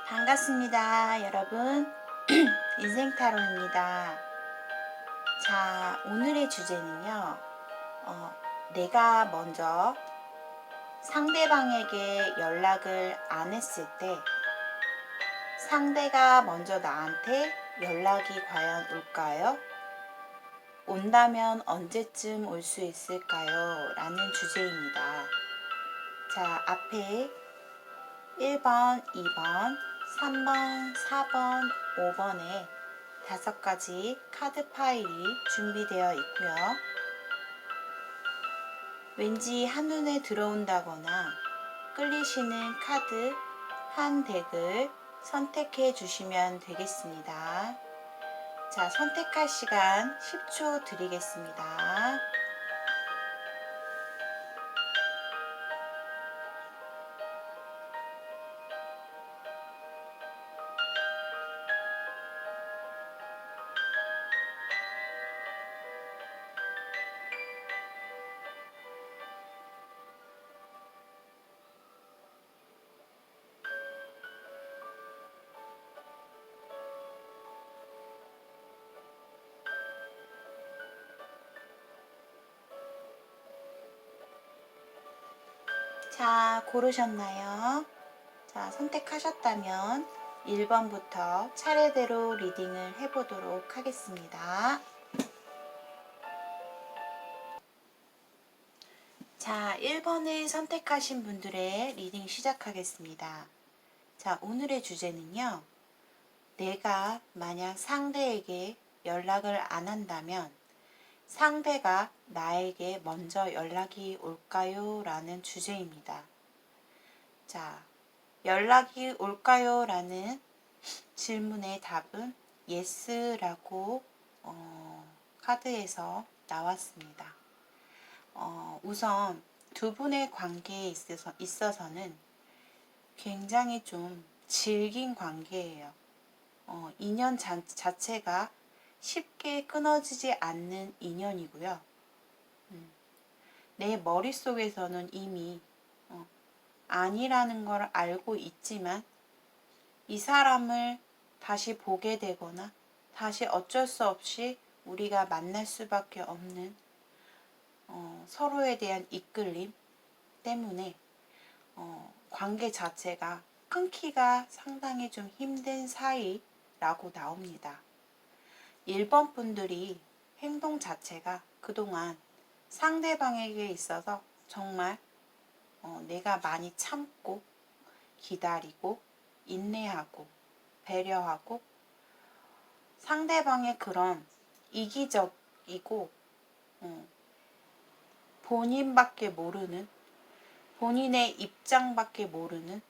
반갑습니다, 여러분. 인생타로입니다. 자, 오늘의 주제는요, 내가 먼저 상대방에게 연락을 안 했을 때, 상대가 먼저 나한테 연락이 과연 올까요? 온다면 언제쯤 올 수 있을까요? 라는 주제입니다. 자, 앞에 1번, 2번, 3번, 4번, 5번에 5가지 카드 파일이 준비되어 있고요. 왠지 한눈에 들어온다거나 끌리시는 카드 한 덱을 선택해 주시면 되겠습니다. 자, 선택할 시간 10초 드리겠습니다. 자, 고르셨나요? 자, 선택하셨다면 1번부터 차례대로 리딩을 해보도록 하겠습니다. 자, 1번을 선택하신 분들의 리딩 시작하겠습니다. 자, 오늘의 주제는요. 내가 만약 상대에게 연락을 안 한다면 상대가 나에게 먼저 연락이 올까요? 라는 주제입니다. 자, 연락이 올까요? 라는 질문의 답은 yes라고 카드에서 나왔습니다. 우선 두 분의 관계에 있어서는 굉장히 좀 질긴 관계예요. 인연 자체가 쉽게 끊어지지 않는 인연이고요. 내 머릿속에서는 이미 아니라는 걸 알고 있지만 이 사람을 다시 보게 되거나 다시 어쩔 수 없이 우리가 만날 수밖에 없는 서로에 대한 이끌림 때문에 관계 자체가 끊기가 상당히 좀 힘든 사이라고 나옵니다. 1번 분들이 행동 자체가 그동안 상대방에게 있어서 정말 내가 많이 참고 기다리고 인내하고 배려하고 상대방의 그런 이기적이고 본인밖에 모르는 본인의 입장밖에 모르는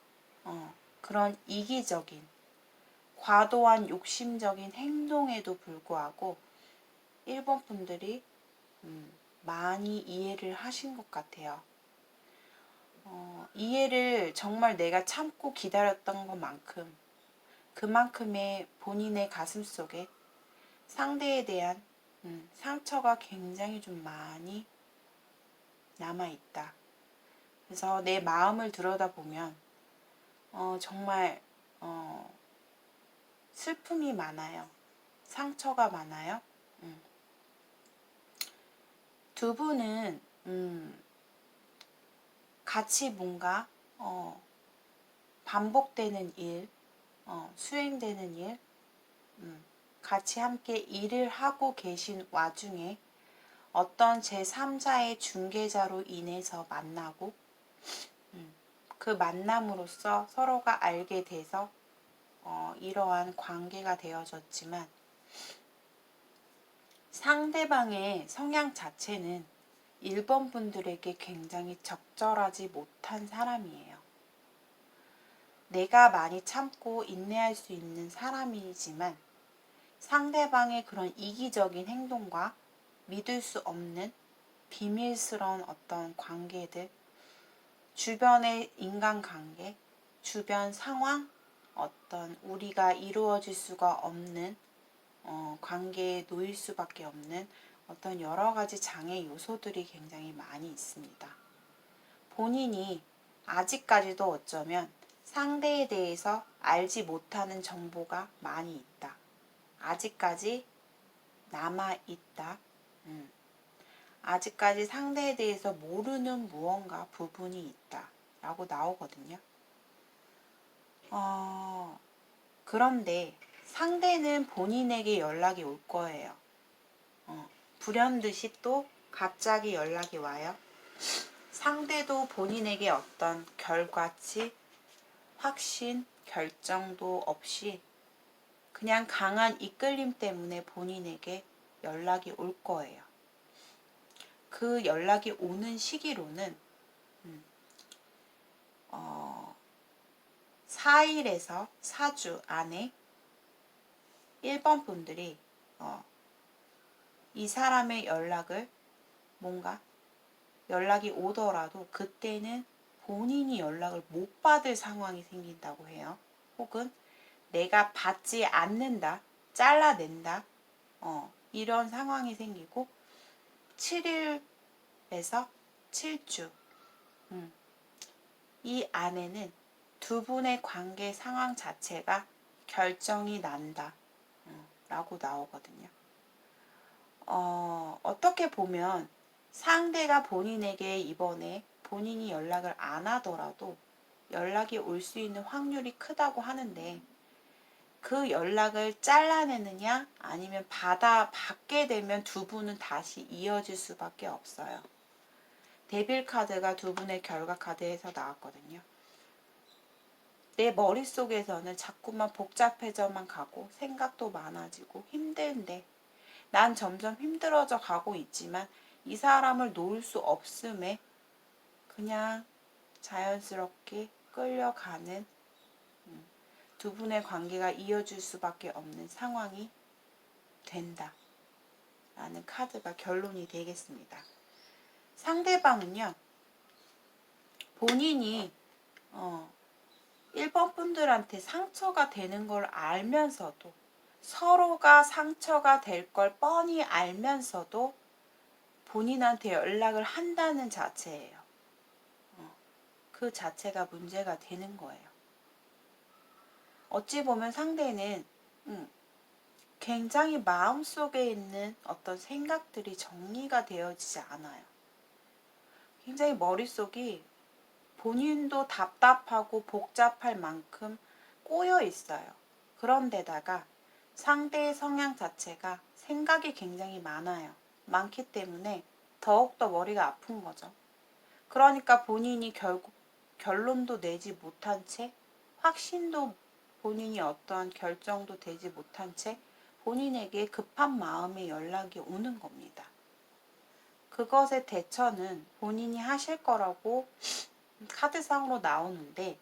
그런 이기적인 과도한 욕심적인 행동에도 불구하고 1번 분들이 많이 이해를 하신 것 같아요. 이해를 정말 내가 참고 기다렸던 것만큼 그만큼의 본인의 가슴 속에 상대에 대한 상처가 굉장히 좀 많이 남아있다. 그래서 내 마음을 들여다보면 정말 슬픔이 많아요. 상처가 많아요. 두 분은 같이 뭔가 반복되는 일, 수행되는 일, 같이 함께 일을 하고 계신 와중에 어떤 제3자의 중개자로 인해서 만나고 그 만남으로써 서로가 알게 돼서 이러한 관계가 되어졌지만 상대방의 성향 자체는 1번 분들에게 굉장히 적절하지 못한 사람이에요. 내가 많이 참고 인내할 수 있는 사람이지만 상대방의 그런 이기적인 행동과 믿을 수 없는 비밀스러운 어떤 관계들, 주변의 인간관계, 주변 상황, 어떤 우리가 이루어질 수가 없는 관계에 놓일 수밖에 없는 어떤 여러 가지 장애 요소들이 굉장히 많이 있습니다. 본인이 아직까지도 어쩌면 상대에 대해서 알지 못하는 정보가 많이 있다. 아직까지 남아있다. 아직까지 상대에 대해서 모르는 무언가 부분이 있다. 라고 나오거든요. 그런데 상대는 본인에게 연락이 올 거예요. 불현듯이 또 갑자기 연락이 와요. 상대도 본인에게 어떤 결과치, 확신, 결정도 없이 그냥 강한 이끌림 때문에 본인에게 연락이 올 거예요. 그 연락이 오는 시기로는 4일에서 4주 안에 1번 분들이 이 사람의 연락을 뭔가 연락이 오더라도 그때는 본인이 연락을 못 받을 상황이 생긴다고 해요. 혹은 내가 받지 않는다, 잘라낸다, 이런 상황이 생기고 7일에서 7주 이 안에는 두 분의 관계 상황 자체가 결정이 난다 라고 나오거든요. 어떻게 보면 상대가 본인에게 이번에 본인이 연락을 안 하더라도 연락이 올 수 있는 확률이 크다고 하는데 그 연락을 잘라내느냐 아니면 받게 되면 두 분은 다시 이어질 수밖에 없어요. 데빌 카드가 두 분의 결과 카드에서 나왔거든요. 내 머릿속에서는 자꾸만 복잡해져만 가고 생각도 많아지고 힘든데 난 점점 힘들어져 가고 있지만 이 사람을 놓을 수 없음에 그냥 자연스럽게 끌려가는 두 분의 관계가 이어질 수밖에 없는 상황이 된다 라는 카드가 결론이 되겠습니다. 상대방은요 본인이 1번 분들한테 상처가 되는 걸 알면서도 서로가 상처가 될 걸 뻔히 알면서도 본인한테 연락을 한다는 자체예요. 그 자체가 문제가 되는 거예요. 어찌 보면 상대는 굉장히 마음속에 있는 어떤 생각들이 정리가 되어지지 않아요. 굉장히 머릿속이 본인도 답답하고 복잡할 만큼 꼬여 있어요. 그런데다가 상대의 성향 자체가 생각이 굉장히 많아요. 많기 때문에 더욱더 머리가 아픈 거죠. 그러니까 본인이 결국 결론도 내지 못한 채 확신도 본인이 어떠한 결정도 되지 못한 채 본인에게 급한 마음에 연락이 오는 겁니다. 그것의 대처는 본인이 하실 거라고 카드상으로 나오는데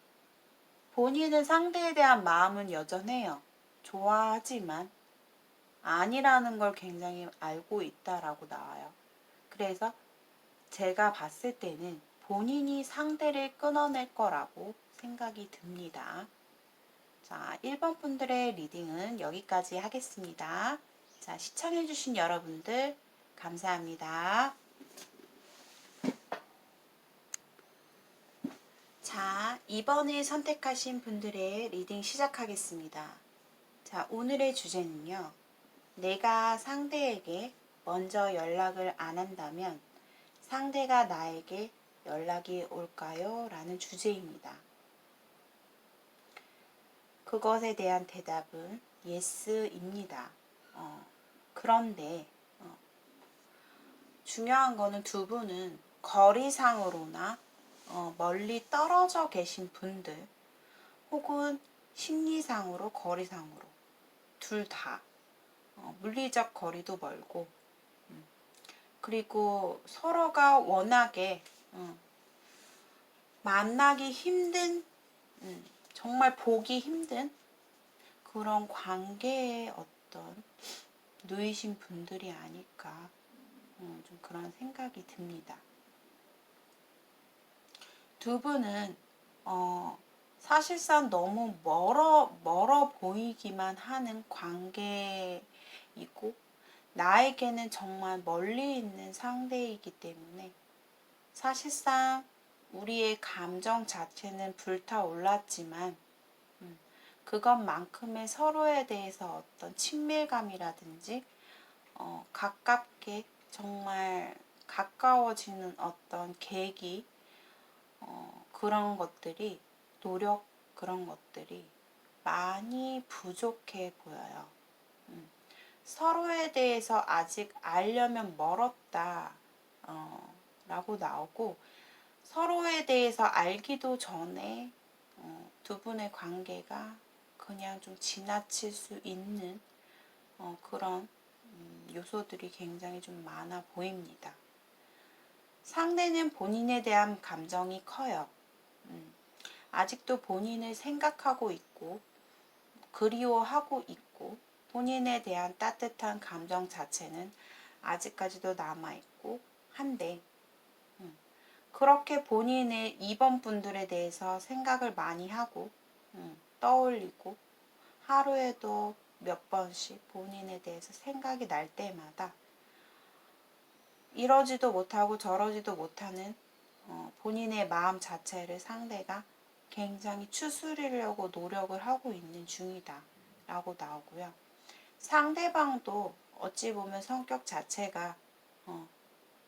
본인은 상대에 대한 마음은 여전해요. 좋아하지만 아니라는 걸 굉장히 알고 있다라고 나와요. 그래서 제가 봤을 때는 본인이 상대를 끊어낼 거라고 생각이 듭니다. 자, 1번 분들의 리딩은 여기까지 하겠습니다. 자, 시청해주신 여러분들 감사합니다. 자, 이번에 선택하신 분들의 리딩 시작하겠습니다. 자, 오늘의 주제는요. 내가 상대에게 먼저 연락을 안 한다면 상대가 나에게 연락이 올까요? 라는 주제입니다. 그것에 대한 대답은 yes입니다. 그런데 중요한 거는 두 분은 거리상으로나 멀리 떨어져 계신 분들 혹은 심리상으로 거리상으로 둘 다 물리적 거리도 멀고 그리고 서로가 워낙에 만나기 힘든 정말 보기 힘든 그런 관계에 어떤 놓이신 분들이 아닐까 좀 그런 생각이 듭니다. 두 분은 사실상 너무 멀어 보이기만 하는 관계이고 나에게는 정말 멀리 있는 상대이기 때문에 사실상 우리의 감정 자체는 불타올랐지만 그것만큼의 서로에 대해서 어떤 친밀감이라든지 가깝게 정말 가까워지는 어떤 계기, 그런 것들이, 노력, 그런 것들이 많이 부족해 보여요. 서로에 대해서 아직 알려면 멀었다 라고 나오고, 서로에 대해서 알기도 전에 두 분의 관계가 그냥 좀 지나칠 수 있는 그런 요소들이 굉장히 좀 많아 보입니다. 상대는 본인에 대한 감정이 커요. 아직도 본인을 생각하고 있고 그리워하고 있고 본인에 대한 따뜻한 감정 자체는 아직까지도 남아있고 한데, 그렇게 본인의 이번 분들에 대해서 생각을 많이 하고 떠올리고 하루에도 몇 번씩 본인에 대해서 생각이 날 때마다 이러지도 못하고 저러지도 못하는 본인의 마음 자체를 상대가 굉장히 추스리려고 노력을 하고 있는 중이다 라고 나오고요. 상대방도 어찌 보면 성격 자체가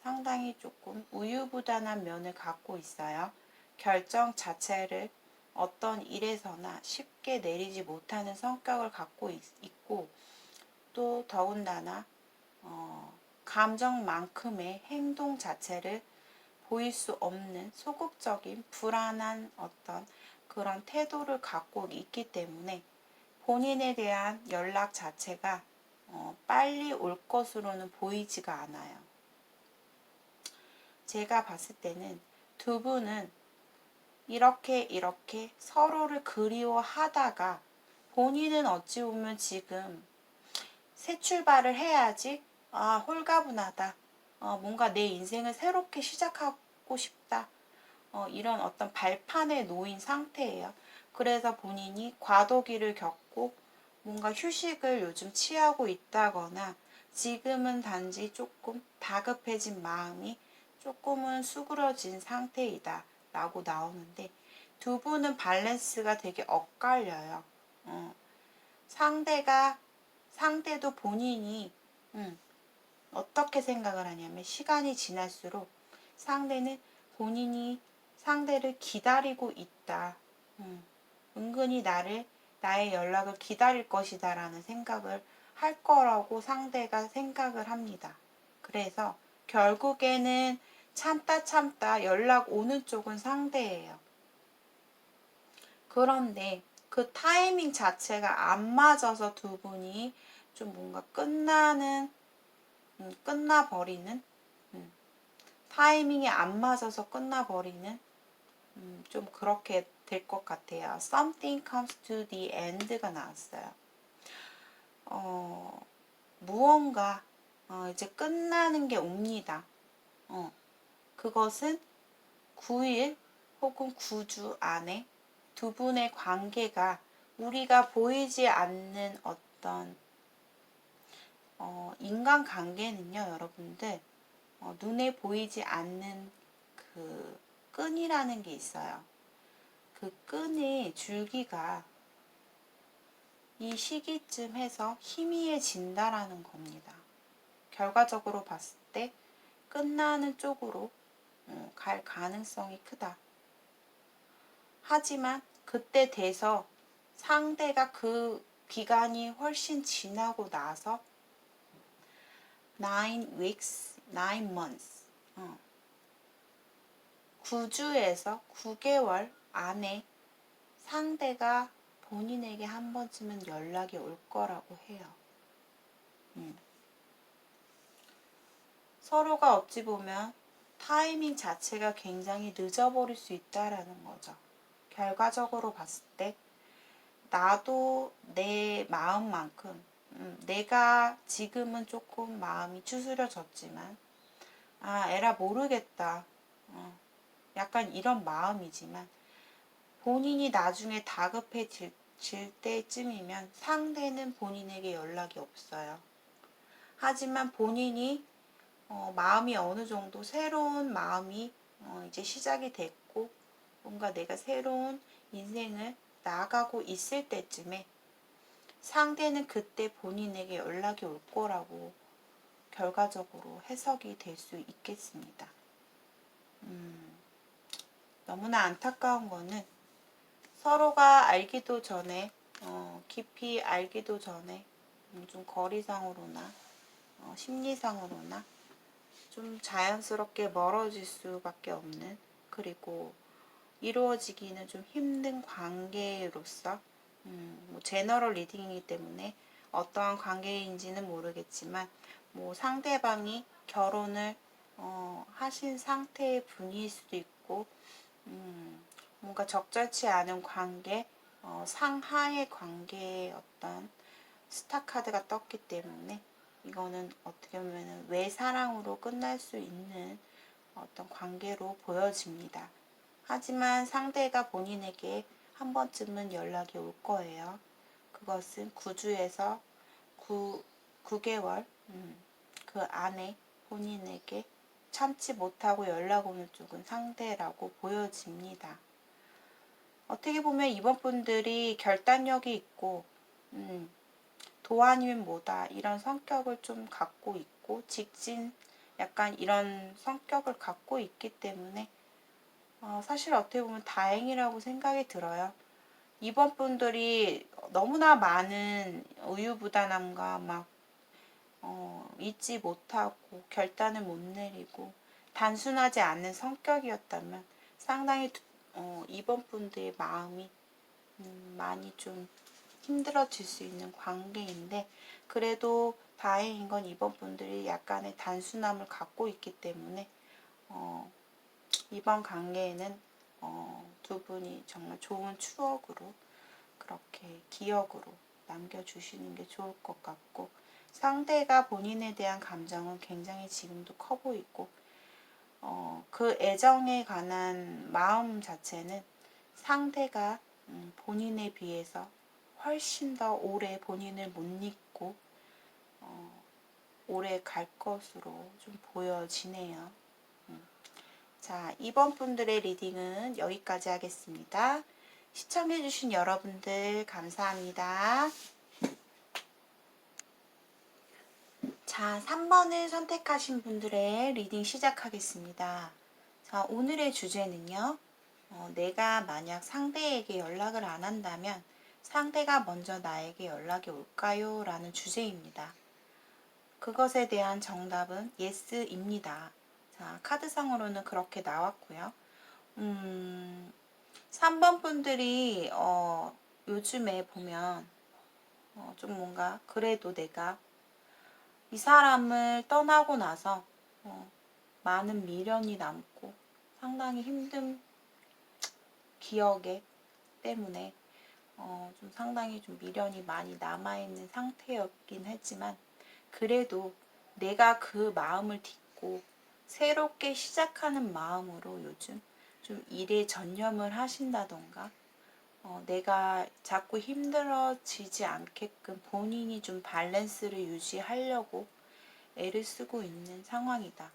상당히 조금 우유부단한 면을 갖고 있어요. 결정 자체를 어떤 일에서나 쉽게 내리지 못하는 성격을 갖고 있고, 또 더군다나 감정만큼의 행동 자체를 보일 수 없는 소극적인 불안한 어떤 그런 태도를 갖고 있기 때문에 본인에 대한 연락 자체가 빨리 올 것으로는 보이지가 않아요. 제가 봤을 때는 두 분은 이렇게 서로를 그리워하다가 본인은 어찌 보면 지금 새 출발을 해야지, 홀가분하다, 뭔가 내 인생을 새롭게 시작하고 싶다, 이런 어떤 발판에 놓인 상태예요. 그래서 본인이 과도기를 겪고 뭔가 휴식을 요즘 취하고 있다거나 지금은 단지 조금 다급해진 마음이 조금은 수그러진 상태이다 라고 나오는데, 두 분은 밸런스가 되게 엇갈려요. 상대도 본인이 어떻게 생각을 하냐면, 시간이 지날수록 상대는 본인이 상대를 기다리고 있다. 은근히 나의 연락을 기다릴 것이다 라는 생각을 할 거라고 상대가 생각을 합니다. 그래서 결국에는 참다 연락 오는 쪽은 상대예요. 그런데 그 타이밍 자체가 안 맞아서 두 분이 좀 뭔가 끝나버리는, 타이밍이 안 맞아서 끝나버리는, 좀 그렇게 될 것 같아요. Something comes to the end가 나왔어요. 무언가 이제 끝나는 게 옵니다. 그것은 9일 혹은 9주 안에 두 분의 관계가, 우리가 보이지 않는 어떤 인간관계는요, 여러분들, 눈에 보이지 않는 그 끈이라는 게 있어요. 그 끈의 줄기가 이 시기쯤 해서 희미해진다라는 겁니다. 결과적으로 봤을 때 끝나는 쪽으로 갈 가능성이 크다. 하지만 그때 돼서 상대가 그 기간이 훨씬 지나고 나서 9 weeks, 9 months, 9주에서 9개월 안에 상대가 본인에게 한 번쯤은 연락이 올 거라고 해요. 서로가 어찌 보면 타이밍 자체가 굉장히 늦어버릴 수 있다라는 거죠. 결과적으로 봤을 때 나도 내 마음만큼, 내가 지금은 조금 마음이 추스려졌지만, 에라 모르겠다, 약간 이런 마음이지만, 본인이 나중에 다급해질 때쯤이면 상대는 본인에게 연락이 없어요. 하지만 본인이 마음이 어느 정도 새로운 마음이 이제 시작이 됐고 뭔가 내가 새로운 인생을 나아가고 있을 때쯤에 상대는 그때 본인에게 연락이 올 거라고 결과적으로 해석이 될 수 있겠습니다. 너무나 안타까운 거는 서로가 알기도 전에, 깊이 알기도 전에 좀 거리상으로나 심리상으로나 좀 자연스럽게 멀어질 수밖에 없는, 그리고 이루어지기는 좀 힘든 관계로서 뭐 제너럴 리딩이기 때문에 어떠한 관계인지는 모르겠지만 뭐 상대방이 결혼을 하신 상태의 분일 수도 있고 뭔가 적절치 않은 관계, 상하의 관계의 어떤 스타카드가 떴기 때문에 이거는 어떻게 보면 외사랑으로 끝날 수 있는 어떤 관계로 보여집니다. 하지만 상대가 본인에게 한 번쯤은 연락이 올 거예요. 그것은 9주에서 9개월 그 안에 본인에게 참지 못하고 연락 오는 쪽은 상대라고 보여집니다. 어떻게 보면 이번 분들이 결단력이 있고 도아니면 뭐다 이런 성격을 좀 갖고 있고 직진 약간 이런 성격을 갖고 있기 때문에 사실 어떻게 보면 다행이라고 생각이 들어요. 이번 분들이 너무나 많은 우유부단함과 막 잊지 못하고 결단을 못 내리고 단순하지 않은 성격이었다면 상당히 이번 분들의 마음이 많이 좀 힘들어질 수 있는 관계인데, 그래도 다행인 건 이번 분들이 약간의 단순함을 갖고 있기 때문에 이번 관계에는 두 분이 정말 좋은 추억으로 그렇게 기억으로 남겨주시는 게 좋을 것 같고, 상대가 본인에 대한 감정은 굉장히 지금도 커 보이고 그 애정에 관한 마음 자체는 상대가 본인에 비해서 훨씬 더 오래 본인을 못 잊고 오래 갈 것으로 좀 보여지네요. 자, 이번 분들의 리딩은 여기까지 하겠습니다. 시청해주신 여러분들 감사합니다. 자, 3번을 선택하신 분들의 리딩 시작하겠습니다. 자, 오늘의 주제는요. 내가 만약 상대에게 연락을 안 한다면 상대가 먼저 나에게 연락이 올까요? 라는 주제입니다. 그것에 대한 정답은 yes입니다. 자, 카드상으로는 그렇게 나왔고요. 3번 분들이 요즘에 보면 좀 뭔가 그래도 내가 이 사람을 떠나고 나서 많은 미련이 남고 상당히 힘든 기억에 때문에 좀 상당히 좀 미련이 많이 남아있는 상태였긴 했지만, 그래도 내가 그 마음을 딛고 새롭게 시작하는 마음으로 요즘 좀 일에 전념을 하신다던가 내가 자꾸 힘들어지지 않게끔 본인이 좀 밸런스를 유지하려고 애를 쓰고 있는 상황이다.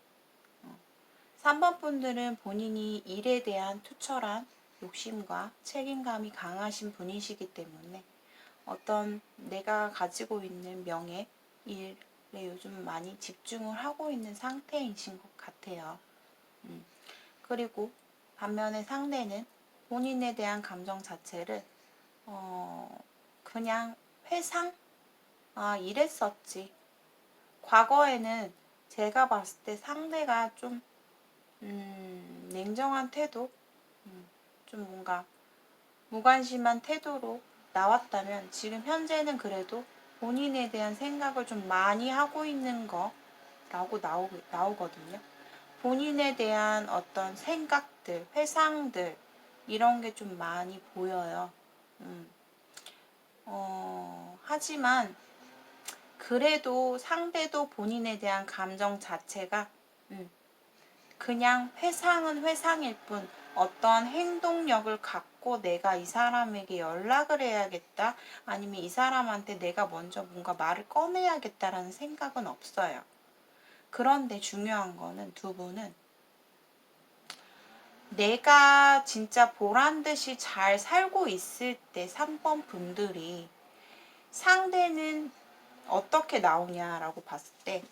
3번 분들은 본인이 일에 대한 투철한 욕심과 책임감이 강하신 분이시기 때문에 어떤 내가 가지고 있는 명예, 일에 요즘 많이 집중을 하고 있는 상태이신 것 같아요. 그리고 반면에 상대는 본인에 대한 감정 자체를 그냥 회상? 아, 이랬었지. 과거에는 제가 봤을 때 상대가 좀 냉정한 태도, 좀 뭔가 무관심한 태도로 나왔다면 지금 현재는 그래도 본인에 대한 생각을 좀 많이 하고 있는 거라고 나오거든요. 본인에 대한 어떤 생각들, 회상들 이런 게 좀 많이 보여요. 하지만 그래도 상대도 본인에 대한 감정 자체가 그냥 회상은 회상일 뿐 어떠한 행동력을 갖고 내가 이 사람에게 연락을 해야겠다, 아니면 이 사람한테 내가 먼저 뭔가 말을 꺼내야겠다라는 생각은 없어요. 그런데 중요한 거는 두 분은 내가 진짜 보란 듯이 잘 살고 있을 때 3번 분들이 상대는 어떻게 나오냐라고 봤을 때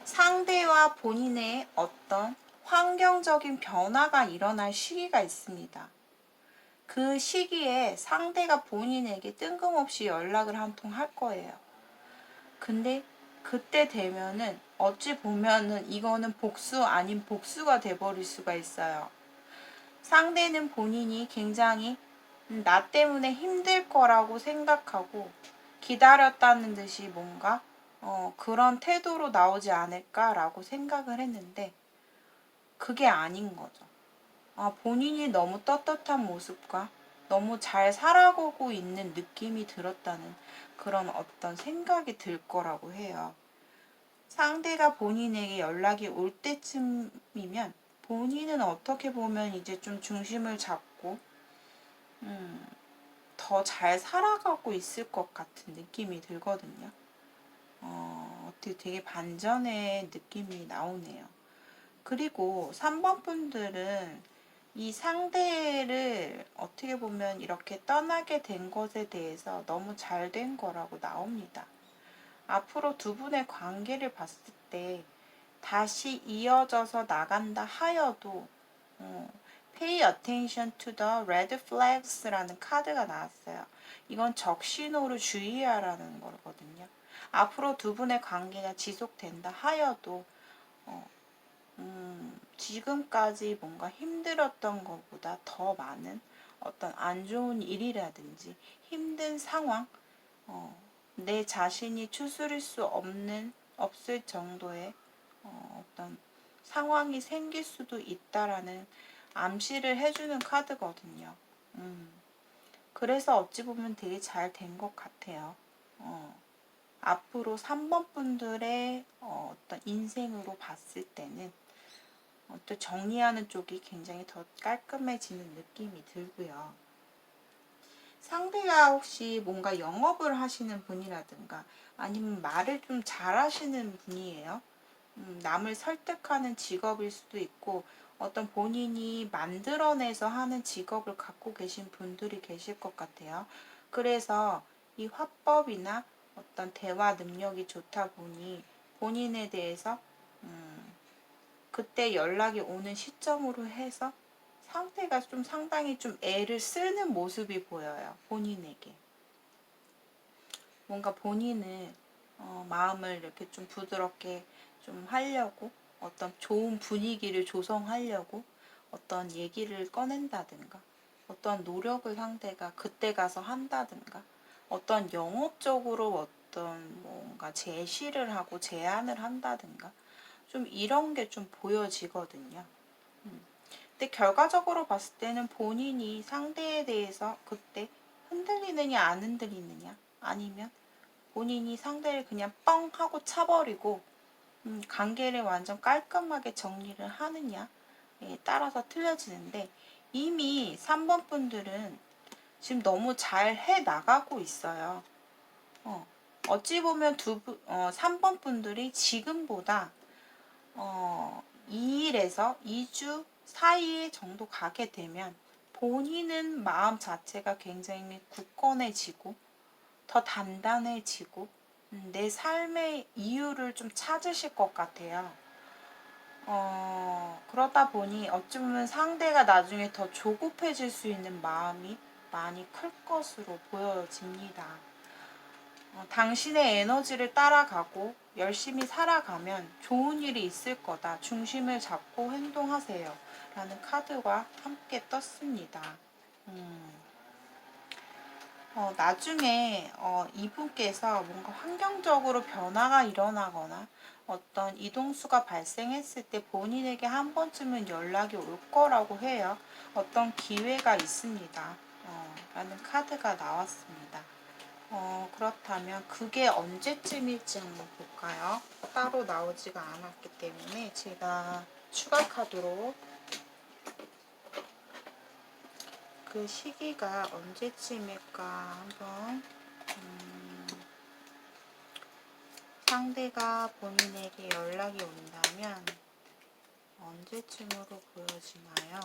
상대와 본인의 어떤 환경적인 변화가 일어날 시기가 있습니다. 그 시기에 상대가 본인에게 뜬금없이 연락을 한 통 할 거예요. 근데 그때 되면은 어찌 보면은 이거는 복수 아닌 복수가 돼버릴 수가 있어요. 상대는 본인이 굉장히 나 때문에 힘들 거라고 생각하고 기다렸다는 듯이 뭔가 그런 태도로 나오지 않을까라고 생각을 했는데 그게 아닌 거죠. 본인이 너무 떳떳한 모습과 너무 잘 살아가고 있는 느낌이 들었다는 그런 어떤 생각이 들 거라고 해요. 상대가 본인에게 연락이 올 때쯤이면 본인은 어떻게 보면 이제 좀 중심을 잡고 더 잘 살아가고 있을 것 같은 느낌이 들거든요. 어떻게 되게 반전의 느낌이 나오네요. 그리고 3번 분들은 이 상대를 어떻게 보면 이렇게 떠나게 된 것에 대해서 너무 잘 된 거라고 나옵니다. 앞으로 두 분의 관계를 봤을 때 다시 이어져서 나간다 하여도 Pay attention to the red flags라는 카드가 나왔어요. 이건 적신호를 주의하라는 거거든요. 앞으로 두 분의 관계가 지속된다 하여도 지금까지 뭔가 힘들었던 것보다 더 많은 어떤 안 좋은 일이라든지 힘든 상황, 내 자신이 추스릴 수 없을 정도의 어떤 상황이 생길 수도 있다라는 암시를 해주는 카드거든요. 그래서 어찌 보면 되게 잘 된 것 같아요. 앞으로 3번 분들의 어떤 인생으로 봤을 때는 또 정리하는 쪽이 굉장히 더 깔끔해지는 느낌이 들고요. 상대가 혹시 뭔가 영업을 하시는 분이라든가 아니면 말을 좀 잘하시는 분이에요. 남을 설득하는 직업일 수도 있고 어떤 본인이 만들어내서 하는 직업을 갖고 계신 분들이 계실 것 같아요. 그래서 이 화법이나 어떤 대화 능력이 좋다 보니 본인에 대해서 그때 연락이 오는 시점으로 해서 상대가 좀 상당히 좀 애를 쓰는 모습이 보여요. 본인에게. 뭔가 본인은 마음을 이렇게 좀 부드럽게 좀 하려고 어떤 좋은 분위기를 조성하려고 어떤 얘기를 꺼낸다든가 어떤 노력을 상대가 그때 가서 한다든가 어떤 영업적으로 어떤 뭔가 제시를 하고 제안을 한다든가 좀 이런 게 좀 보여지거든요. 근데 결과적으로 봤을 때는 본인이 상대에 대해서 그때 흔들리느냐 안 흔들리느냐 아니면 본인이 상대를 그냥 뻥 하고 차버리고 관계를 완전 깔끔하게 정리를 하느냐에 따라서 틀려지는데 이미 3번 분들은 지금 너무 잘 해 나가고 있어요. 어찌 보면 3번 분들이 지금보다 2일에서 2주 사이 정도 가게 되면 본인은 마음 자체가 굉장히 굳건해지고 더 단단해지고 내 삶의 이유를 좀 찾으실 것 같아요. 그러다 보니 어찌 보면 상대가 나중에 더 조급해질 수 있는 마음이 많이 클 것으로 보여집니다. 당신의 에너지를 따라가고 열심히 살아가면 좋은 일이 있을 거다. 중심을 잡고 행동하세요. 라는 카드와 함께 떴습니다. 나중에 이분께서 뭔가 환경적으로 변화가 일어나거나 어떤 이동수가 발생했을 때 본인에게 한 번쯤은 연락이 올 거라고 해요. 어떤 기회가 있습니다. 라는 카드가 나왔습니다. 그렇다면 그게 언제쯤일지 한번 볼까요? 따로 나오지가 않았기 때문에 제가 추가 카드로 그 시기가 언제쯤일까 한번 상대가 본인에게 연락이 온다면 언제쯤으로 보여지나요?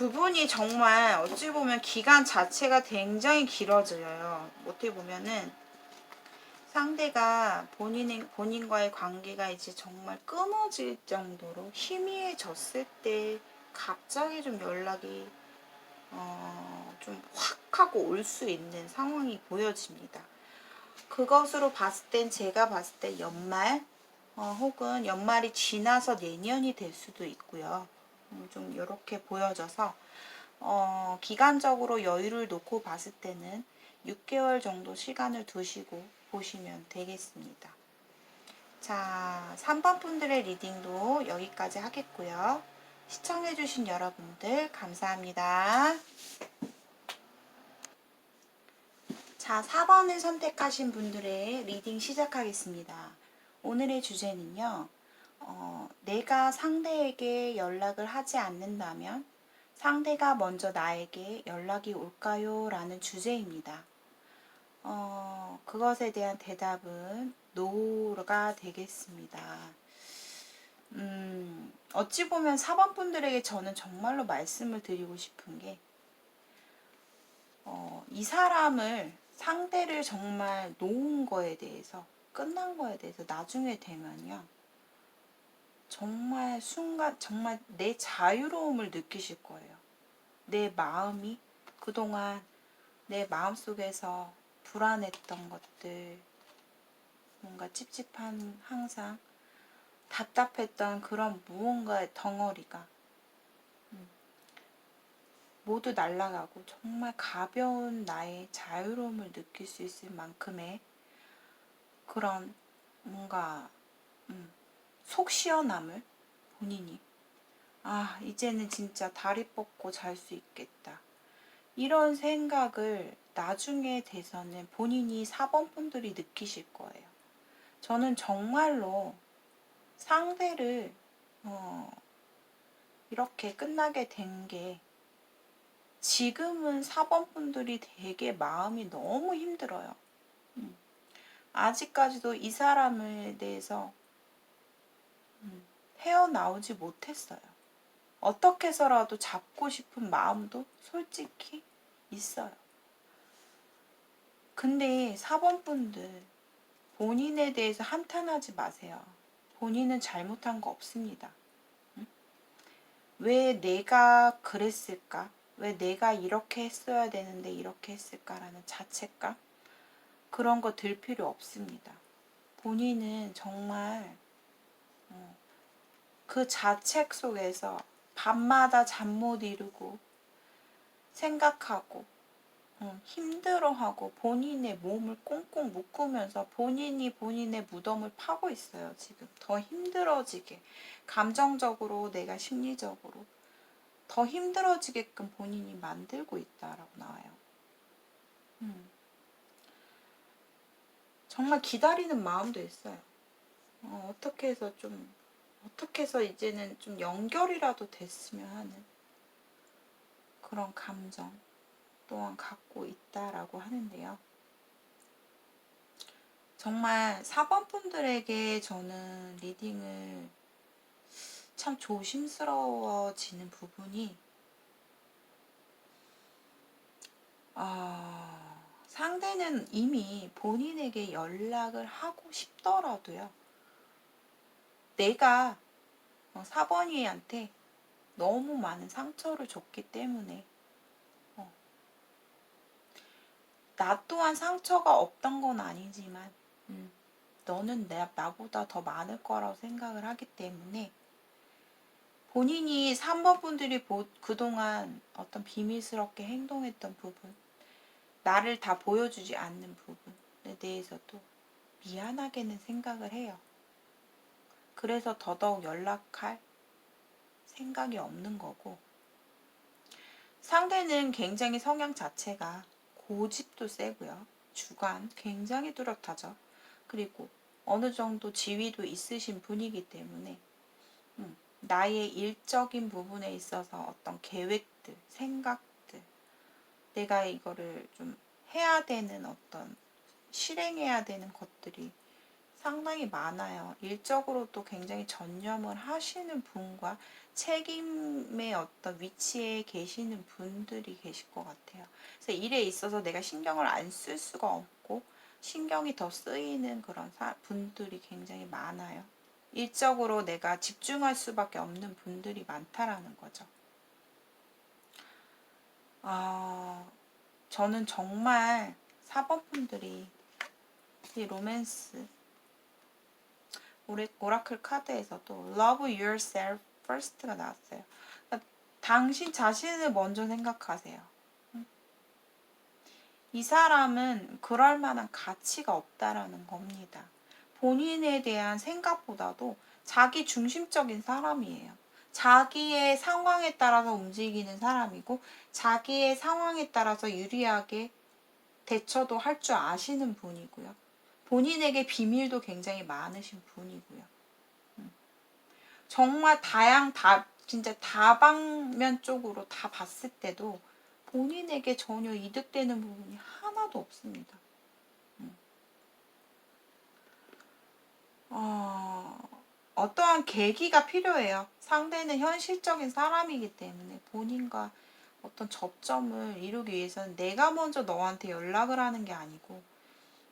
그분이 정말 어찌 보면 기간 자체가 굉장히 길어져요. 어떻게 보면은 상대가 본인과의 관계가 이제 정말 끊어질 정도로 희미해졌을 때 갑자기 좀 연락이 좀 확 하고 올 수 있는 상황이 보여집니다. 그것으로 봤을 땐 제가 봤을 때 연말 혹은 연말이 지나서 내년이 될 수도 있고요. 좀 이렇게 보여져서 기간적으로 여유를 놓고 봤을 때는 6개월 정도 시간을 두시고 보시면 되겠습니다. 자, 3번 분들의 리딩도 여기까지 하겠고요. 시청해주신 여러분들 감사합니다. 자, 4번을 선택하신 분들의 리딩 시작하겠습니다. 오늘의 주제는요. 내가 상대에게 연락을 하지 않는다면 상대가 먼저 나에게 연락이 올까요? 라는 주제입니다. 그것에 대한 대답은 노가 되겠습니다. 어찌 보면 4번 분들에게 저는 정말로 말씀을 드리고 싶은 게, 이 사람을, 상대를 정말 놓은 거에 대해서, 끝난 거에 대해서 나중에 되면요. 정말 순간, 정말 내 자유로움을 느끼실 거예요. 내 마음이 그동안 내 마음속에서 불안했던 것들, 뭔가 찝찝한, 항상 답답했던 그런 무언가의 덩어리가 모두 날아가고 정말 가벼운 나의 자유로움을 느낄 수 있을 만큼의 그런 뭔가 속 시원함을 본인이 이제는 진짜 다리 뻗고 잘 수 있겠다, 이런 생각을 나중에 돼서는 본인이 4번 분들이 느끼실 거예요. 저는 정말로 상대를 이렇게 끝나게 된 게, 지금은 4번 분들이 되게 마음이 너무 힘들어요. 아직까지도 이 사람에 대해서 헤어나오지 못했어요. 어떻게 해서라도 잡고 싶은 마음도 솔직히 있어요. 근데 4번 분들, 본인에 대해서 한탄하지 마세요. 본인은 잘못한 거 없습니다. 왜 내가 그랬을까? 왜 내가 이렇게 했어야 되는데 이렇게 했을까라는 자책감? 그런 거 들 필요 없습니다. 본인은 정말 그 자책 속에서 밤마다 잠 못 이루고 생각하고 힘들어하고 본인의 몸을 꽁꽁 묶으면서 본인이 본인의 무덤을 파고 있어요. 지금 더 힘들어지게, 감정적으로, 내가 심리적으로 더 힘들어지게끔 본인이 만들고 있다라고 나와요. 정말 기다리는 마음도 있어요. 어떻게 해서 이제는 좀 연결이라도 됐으면 하는 그런 감정 또한 갖고 있다라고 하는데요. 정말 4번 분들에게 저는 리딩을 참 조심스러워지는 부분이, 상대는 이미 본인에게 연락을 하고 싶더라도요, 내가 4번이한테 너무 많은 상처를 줬기 때문에 나 또한 상처가 없던 건 아니지만 너는 나보다 더 많을 거라고 생각을 하기 때문에, 본인이 3번 분들이 그동안 어떤 비밀스럽게 행동했던 부분, 나를 다 보여주지 않는 부분에 대해서도 미안하게는 생각을 해요. 그래서 더더욱 연락할 생각이 없는 거고, 상대는 굉장히 성향 자체가 고집도 세고요. 주관 굉장히 뚜렷하죠. 그리고 어느 정도 지위도 있으신 분이기 때문에 나의 일적인 부분에 있어서 어떤 계획들, 생각들, 내가 이거를 좀 해야 되는, 어떤 실행해야 되는 것들이 상당히 많아요. 일적으로도 굉장히 전념을 하시는 분과 책임의 어떤 위치에 계시는 분들이 계실 것 같아요. 그래서 일에 있어서 내가 신경을 안 쓸 수가 없고 신경이 더 쓰이는 그런 분들이 굉장히 많아요. 일적으로 내가 집중할 수밖에 없는 분들이 많다라는 거죠. 저는 정말 4번 분들이 이 로맨스 오라클 카드에서도 Love yourself first가 나왔어요. 그러니까 당신 자신을 먼저 생각하세요. 이 사람은 그럴 만한 가치가 없다라는 겁니다. 본인에 대한 생각보다도 자기 중심적인 사람이에요. 자기의 상황에 따라서 움직이는 사람이고 자기의 상황에 따라서 유리하게 대처도 할 줄 아시는 분이고요. 본인에게 비밀도 굉장히 많으신 분이고요. 정말 진짜 다방면 쪽으로 다 봤을 때도 본인에게 전혀 이득되는 부분이 하나도 없습니다. 어떠한 계기가 필요해요. 상대는 현실적인 사람이기 때문에 본인과 어떤 접점을 이루기 위해서는 내가 먼저 너한테 연락을 하는 게 아니고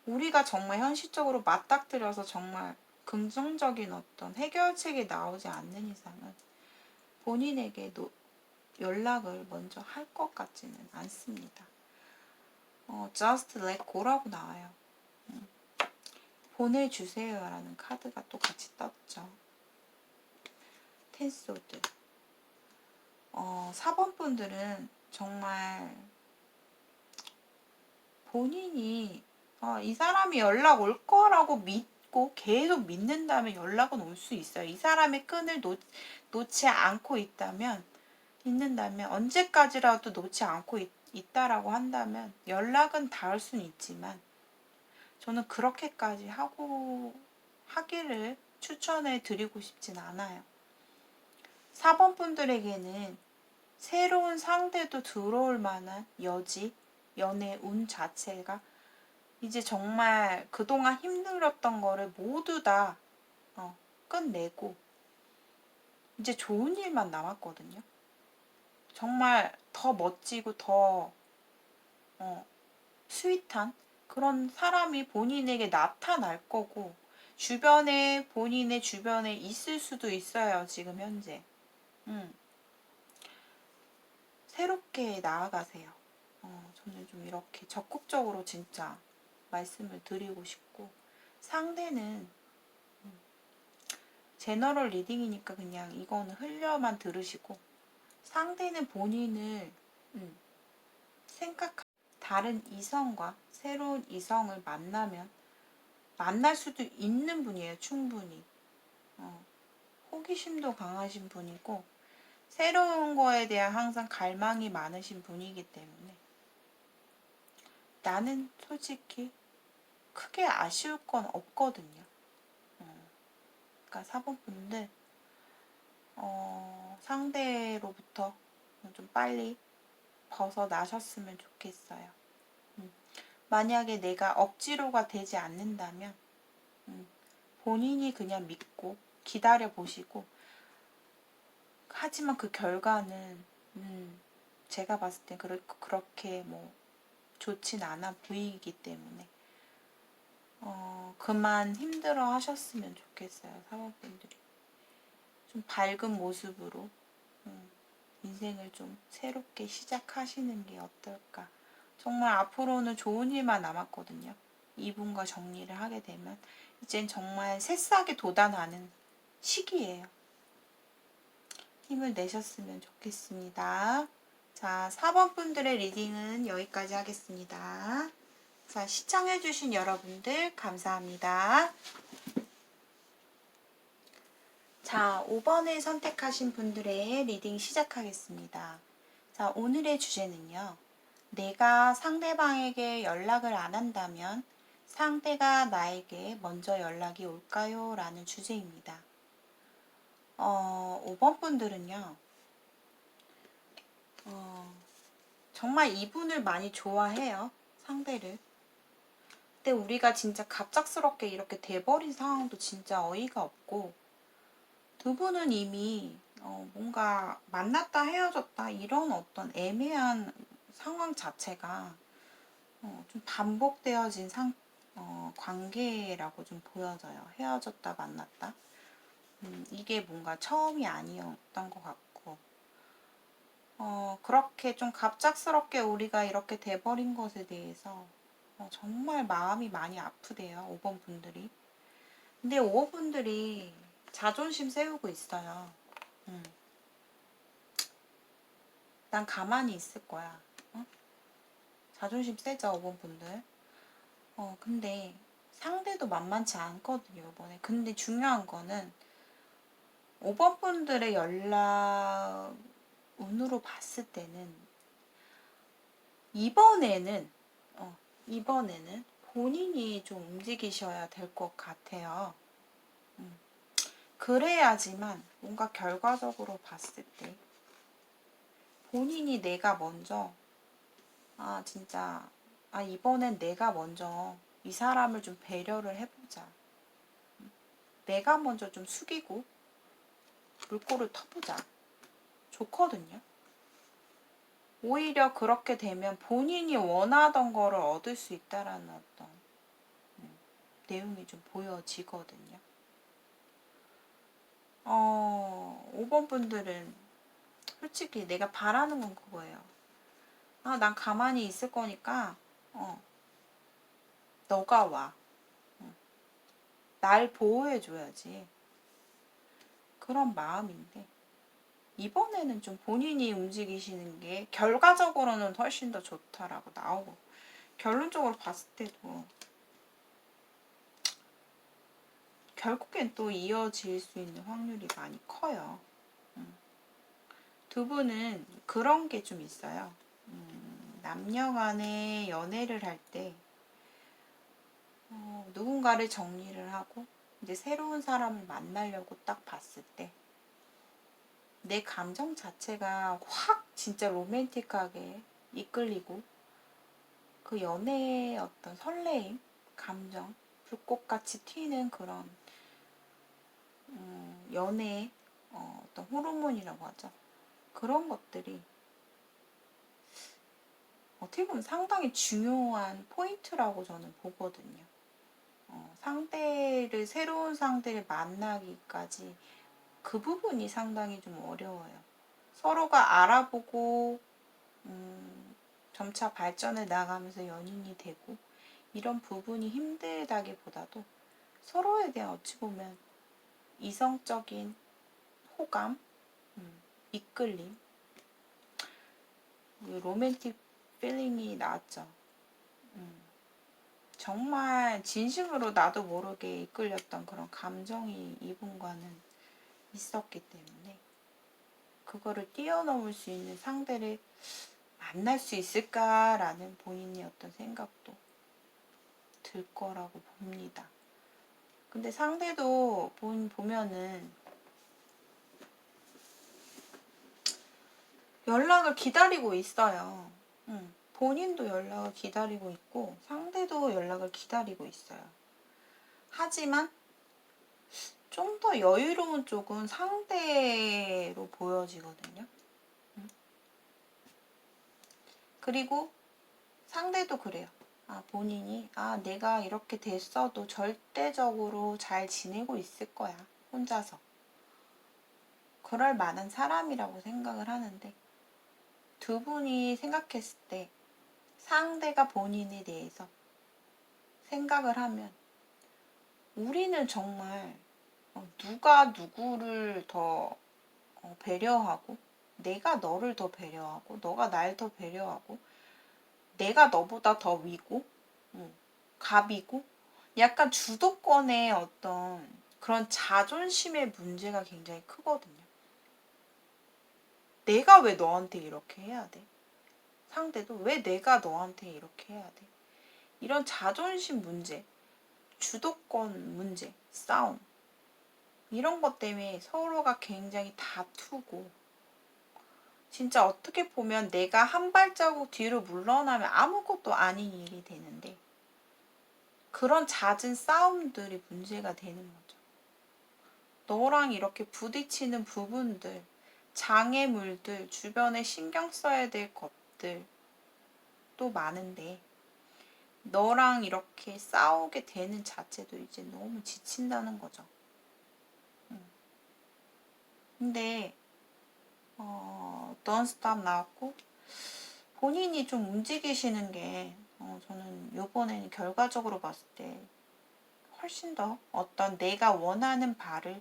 우리가 정말 현실적으로 맞닥뜨려서 정말 긍정적인 어떤 해결책이 나오지 않는 이상은 본인에게 연락을 먼저 할 것 같지는 않습니다. just let go라고 나와요. 보내주세요 라는 카드가 또 같이 떴죠. 텐소드. 4번 분들은 정말 본인이 이 사람이 연락 올 거라고 믿고 계속 믿는다면 연락은 올 수 있어요. 이 사람의 끈을 놓지 않고 있는다면 언제까지라도 놓지 않고 있다라고 한다면 연락은 닿을 수는 있지만 저는 그렇게까지 하기를 추천해 드리고 싶진 않아요. 4번 분들에게는 새로운 상대도 들어올 만한 연애 운 자체가 이제 정말 그동안 힘들었던 거를 모두 다 끝내고 이제 좋은 일만 남았거든요. 정말 더 멋지고 더 스윗한 그런 사람이 본인에게 나타날 거고 본인의 주변에 있을 수도 있어요. 지금 현재. 새롭게 나아가세요. 저는 좀 이렇게 적극적으로 진짜 말씀을 드리고 싶고 상대는 제너럴 리딩이니까 그냥 이거는 흘려만 들으시고 상대는 본인을 생각하는 다른 이성과 새로운 이성을 만날 수도 있는 분이에요. 충분히. 호기심도 강하신 분이고 새로운 거에 대한 항상 갈망이 많으신 분이기 때문에 나는 솔직히 크게 아쉬울 건 없거든요. 그러니까 4번 분들 상대로부터 좀 빨리 벗어나셨으면 좋겠어요. 만약에 내가 억지로가 되지 않는다면 본인이 그냥 믿고 기다려 보시고 하지만 그 결과는 제가 봤을 때 그렇게 뭐 좋진 않아 보이기 때문에 그만 힘들어 하셨으면 좋겠어요. 사모분들이 좀 밝은 모습으로 인생을 좀 새롭게 시작하시는 게 어떨까. 정말 앞으로는 좋은 일만 남았거든요. 이분과 정리를 하게 되면 이젠 정말 새싹이 돋아나는 시기예요. 힘을 내셨으면 좋겠습니다. 자, 4번 분들의 리딩은 여기까지 하겠습니다. 자, 시청해주신 여러분들 감사합니다. 자, 5번을 선택하신 분들의 리딩 시작하겠습니다. 자, 오늘의 주제는요. 내가 상대방에게 연락을 안 한다면 상대가 나에게 먼저 연락이 올까요? 라는 주제입니다. 5번 분들은요. 정말 이분을 많이 좋아해요. 상대를. 근데 우리가 진짜 갑작스럽게 이렇게 돼버린 상황도 진짜 어이가 없고, 두 분은 이미 뭔가 만났다 헤어졌다 이런 어떤 애매한 상황 자체가 좀 반복되어진 관계라고 좀 보여져요. 헤어졌다 만났다. 이게 뭔가 처음이 아니었던 것 같고, 그렇게 좀 갑작스럽게 우리가 이렇게 돼버린 것에 대해서 정말 마음이 많이 아프대요. 5번 분들이. 근데 5번 분들이 자존심 세우고 있어요. 난 가만히 있을 거야. 자존심 세죠, 5번 분들. 근데 상대도 만만치 않거든요, 이번에. 근데 중요한 거는 5번 분들의 연락 운으로 봤을 때는 이번에는 이번에는 본인이 좀 움직이셔야 될 것 같아요. 그래야지만 뭔가 결과적으로 봤을 때 본인이 내가 먼저 진짜 이번엔 내가 먼저 이 사람을 좀 배려를 해보자. 내가 먼저 좀 숙이고 물꼬를 터보자. 좋거든요. 오히려 그렇게 되면 본인이 원하던 거를 얻을 수 있다라는 어떤 내용이 좀 보여지거든요. 5번 분들은 솔직히 내가 바라는 건 그거예요. 난 가만히 있을 거니까 너가 와. 날 보호해줘야지. 그런 마음인데 이번에는 좀 본인이 움직이시는 게 결과적으로는 훨씬 더 좋다라고 나오고, 결론적으로 봤을 때도 결국엔 또 이어질 수 있는 확률이 많이 커요. 두 분은 그런 게 좀 있어요. 남녀 간에 연애를 할 때 누군가를 정리를 하고 이제 새로운 사람을 만나려고 딱 봤을 때 내 감정 자체가 확 진짜 로맨틱하게 이끌리고, 그 연애의 어떤 설레임, 감정, 불꽃같이 튀는 그런 연애의 어떤 호르몬이라고 하죠. 그런 것들이 어떻게 보면 상당히 중요한 포인트라고 저는 보거든요. 새로운 상대를 만나기까지 그 부분이 상당히 좀 어려워요. 서로가 알아보고 점차 발전해 나가면서 연인이 되고 이런 부분이 힘들다기보다도 서로에 대한 어찌 보면 이성적인 호감, 이끌림, 로맨틱 필링이 나왔죠. 정말 진심으로 나도 모르게 이끌렸던 그런 감정이 이분과는 있었기 때문에 그거를 뛰어넘을 수 있는 상대를 만날 수 있을까라는 본인의 어떤 생각도 들 거라고 봅니다. 근데 상대도 보면은 연락을 기다리고 있어요. 본인도 연락을 기다리고 있고 상대도 연락을 기다리고 있어요. 하지만 좀 더 여유로운 쪽은 상대로 보여지거든요. 그리고 상대도 그래요. 본인이 내가 이렇게 됐어도 절대적으로 잘 지내고 있을 거야. 혼자서. 그럴 만한 사람이라고 생각을 하는데, 두 분이 생각했을 때 상대가 본인에 대해서 생각을 하면 우리는 정말 누가 누구를 더 배려하고, 내가 너를 더 배려하고, 너가 날 더 배려하고, 내가 너보다 더 위고 갑이고, 약간 주도권의 어떤 그런 자존심의 문제가 굉장히 크거든요. 내가 왜 너한테 이렇게 해야 돼? 상대도 왜 내가 너한테 이렇게 해야 돼? 이런 자존심 문제, 주도권 문제, 싸움, 이런 것 때문에 서로가 굉장히 다투고, 진짜 어떻게 보면 내가 한 발자국 뒤로 물러나면 아무것도 아닌 일이 되는데 그런 잦은 싸움들이 문제가 되는 거죠. 너랑 이렇게 부딪히는 부분들, 장애물들, 주변에 신경 써야 될 것들 또 많은데 너랑 이렇게 싸우게 되는 자체도 이제 너무 지친다는 거죠. 근데 Don't Stop 나왔고 본인이 좀 움직이시는 게 저는 요번에는 결과적으로 봤을 때 훨씬 더 어떤 내가 원하는 바를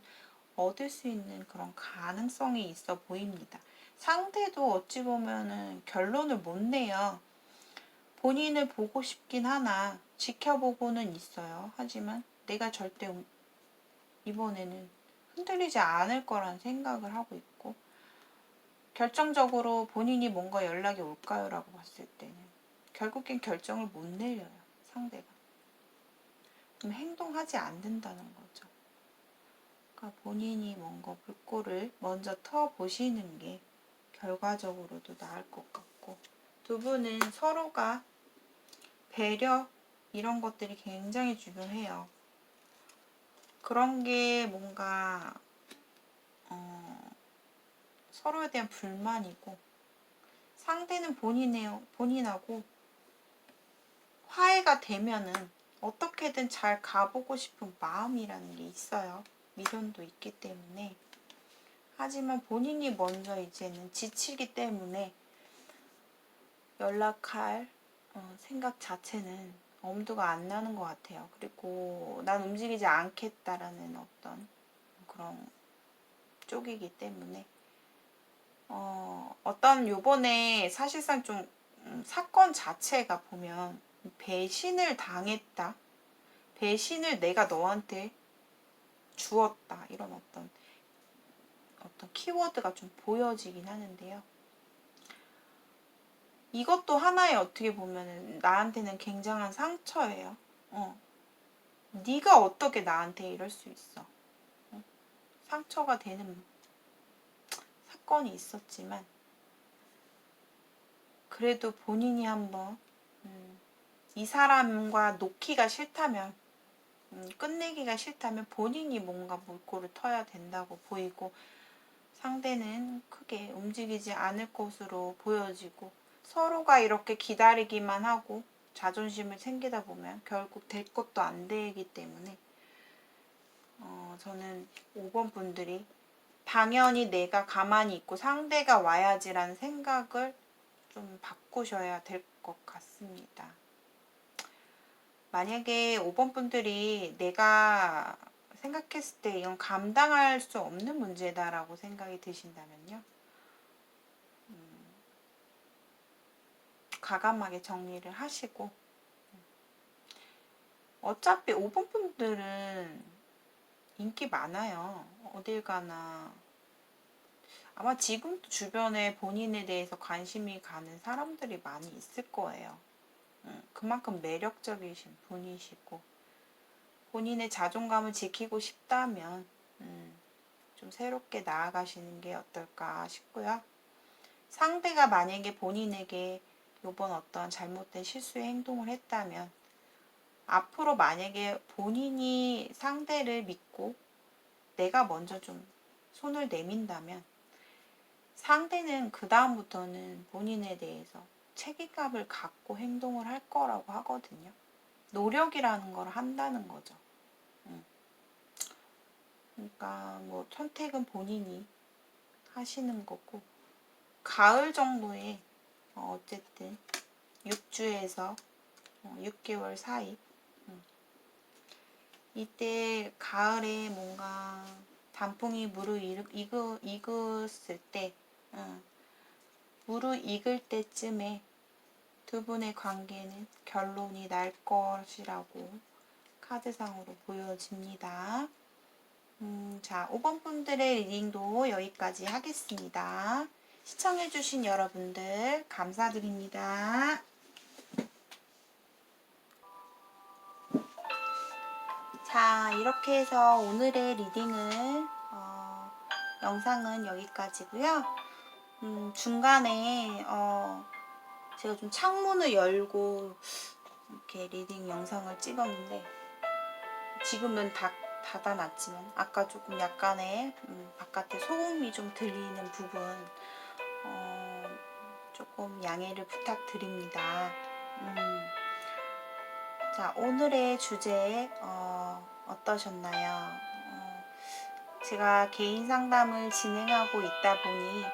얻을 수 있는 그런 가능성이 있어 보입니다. 상대도 어찌 보면은 결론을 못 내요. 본인을 보고 싶긴 하나 지켜보고는 있어요. 하지만 내가 절대 이번에는 흔들리지 않을 거란 생각을 하고 있고 결정적으로 본인이 뭔가 연락이 올까요? 라고 봤을 때는 결국엔 결정을 못 내려요. 상대가. 그럼 행동하지 않는다는 거죠. 그러니까 본인이 뭔가 물꼬를 먼저 터보시는 게 결과적으로도 나을 것 같고 두 분은 서로가 배려 이런 것들이 굉장히 중요해요. 그런 게 뭔가 서로에 대한 불만이고 상대는 본인하고 화해가 되면은 어떻게든 잘 가보고 싶은 마음이라는 게 있어요. 미련도 있기 때문에. 하지만 본인이 먼저 이제는 지치기 때문에 연락할 생각 자체는 엄두가 안 나는 것 같아요. 그리고 난 움직이지 않겠다라는 어떤 그런 쪽이기 때문에 어떤 요번에 사실상 좀 사건 자체가 보면 배신을 당했다. 배신을 내가 너한테 주었다. 이런 어떤 키워드가 좀 보여지긴 하는데요. 이것도 하나의 어떻게 보면은 나한테는 굉장한 상처예요. 네가 어떻게 나한테 이럴 수 있어. 상처가 되는 사건이 있었지만 그래도 본인이 한번 이 사람과 놓기가 싫다면 끝내기가 싫다면 본인이 뭔가 물꼬를 터야 된다고 보이고 상대는 크게 움직이지 않을 것으로 보여지고 서로가 이렇게 기다리기만 하고 자존심을 챙기다 보면 결국 될 것도 안 되기 때문에 저는 5번 분들이 당연히 내가 가만히 있고 상대가 와야지라는 생각을 좀 바꾸셔야 될 것 같습니다. 만약에 5번 분들이 내가 생각했을 때 이건 감당할 수 없는 문제다라고 생각이 드신다면요. 과감하게 정리를 하시고 어차피 5번 분들은 인기 많아요. 어딜 가나 아마 지금도 주변에 본인에 대해서 관심이 가는 사람들이 많이 있을 거예요. 그만큼 매력적이신 분이시고 본인의 자존감을 지키고 싶다면 좀 새롭게 나아가시는 게 어떨까 싶고요. 상대가 만약에 본인에게 요번 어떤 잘못된 실수의 행동을 했다면 앞으로 만약에 본인이 상대를 믿고 내가 먼저 좀 손을 내민다면 상대는 그 다음부터는 본인에 대해서 책임감을 갖고 행동을 할 거라고 하거든요. 노력이라는 걸 한다는 거죠. 그러니까 뭐 선택은 본인이 하시는 거고 가을 정도에 어쨌든 6주에서 6개월 사이 이때 가을에 뭔가 단풍이 무르익었을 때 무르익을 때쯤에 두 분의 관계는 결론이 날 것이라고 카드상으로 보여집니다. 자, 5번 분들의 리딩도 여기까지 하겠습니다. 시청해주신 여러분들 감사드립니다. 자, 이렇게 해서 오늘의 리딩은 영상은 여기까지고요. 중간에 제가 좀 창문을 열고 이렇게 리딩 영상을 찍었는데 지금은 닫아놨지만 아까 조금 약간의 바깥에 소음이 좀 들리는 부분 조금 양해를 부탁드립니다. 자, 오늘의 주제 어떠셨나요? 제가 개인 상담을 진행하고 있다 보니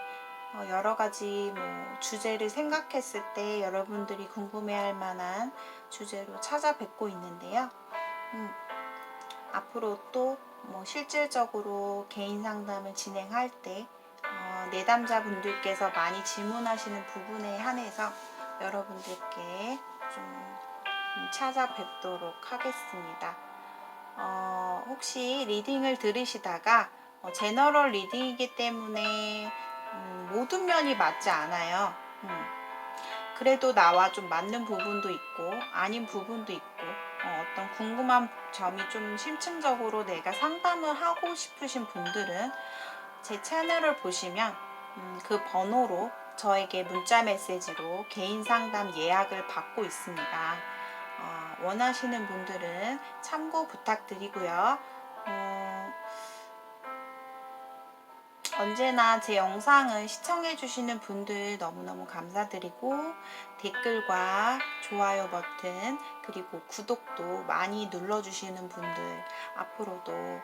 여러 가지 주제를 생각했을 때 여러분들이 궁금해할 만한 주제로 찾아뵙고 있는데요. 앞으로 또 실질적으로 개인 상담을 진행할 때 내담자분들께서 많이 질문하시는 부분에 한해서 여러분들께 좀 찾아뵙도록 하겠습니다. 혹시 리딩을 들으시다가 제너럴 리딩이기 때문에 모든 면이 맞지 않아요. 그래도 나와 좀 맞는 부분도 있고 아닌 부분도 있고 어떤 궁금한 점이 좀 심층적으로 내가 상담을 하고 싶으신 분들은 제 채널을 보시면 그 번호로 저에게 문자 메시지로 개인 상담 예약을 받고 있습니다. 원하시는 분들은 참고 부탁드리고요. 언제나 제 영상을 시청해 주시는 분들 너무너무 감사드리고 댓글과 좋아요 버튼 그리고 구독도 많이 눌러주시는 분들 앞으로도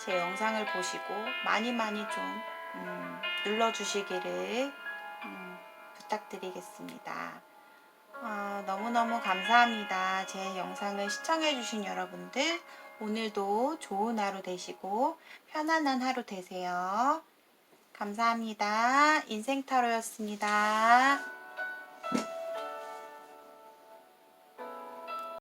제 영상을 보시고 많이 좀 눌러주시기를 부탁드리겠습니다. 너무너무 감사합니다. 제 영상을 시청해 주신 여러분들 오늘도 좋은 하루 되시고 편안한 하루 되세요. 감사합니다. 인생타로였습니다.